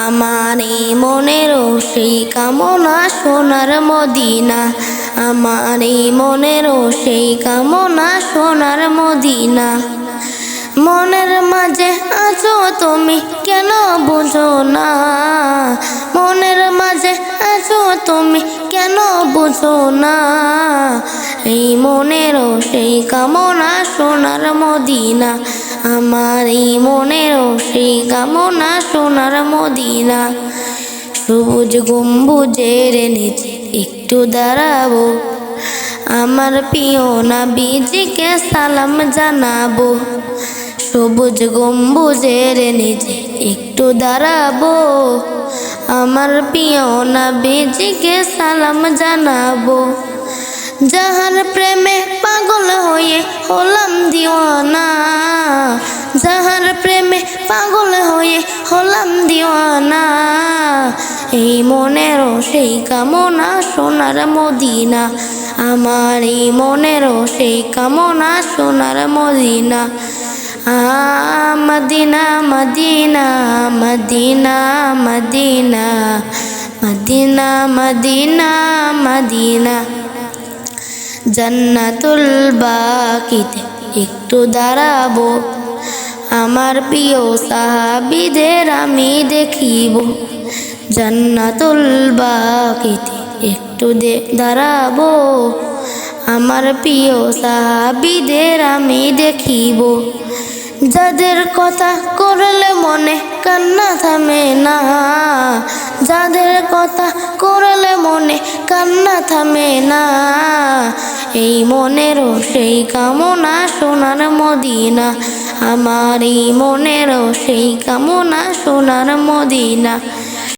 আমার এই মনেরও সেই কামনা সোনার মদিনা, আমার এই মনেরও সেই কামনা সোনার মদিনা। মনের মাঝে আছো তুমি কেন বুঝো না, মনের মাঝে আছো তুমি কেন বুঝো না। এই মনেরও সেই কামনা সোনার মদিনা, আমার এই মনেরও সেই কামনা সোনার মদিনা। সবুজ গম্বুজের নিচে একটু দাঁড়াবো, আমার প্রিয় নবীজিকে সালাম জানাবো। সবুজ গম্বুজের নিচে একটু দাঁড়াবো, আমার প্রিয় নবীজিকে সালাম জানাবো। যাহার প্রেমে পাগল হয়ে হলাম দিওয়ানা, যাহার প্রেমে পাগল হয়ে হলাম দিওয়ানা। এই মনেরও সেই কামনা সোনার মদিনা, আমার এই মনেরও সেই কামনা সোনার Medina. Medina Medina Medina Medina Medina Medina Medina. জান্নাতুল বাকিতে একটু দাঁড়াবো, আমার প্রিয় সাহাবীদের আমি দেখিব। জান্নাতুল বাকিতে একটু দাঁড়াবো, আমার প্রিয় সাহাবীদের আমি দেখিব। যাদের কথা করলে মনে কান্না থামে না, যাদের কথা করলে মনে কান্না থামে না। এই মনেরও সেই কামনা সোনার মদিনা, আমার এই মনেরও সেই কামনা সোনার মদিনা।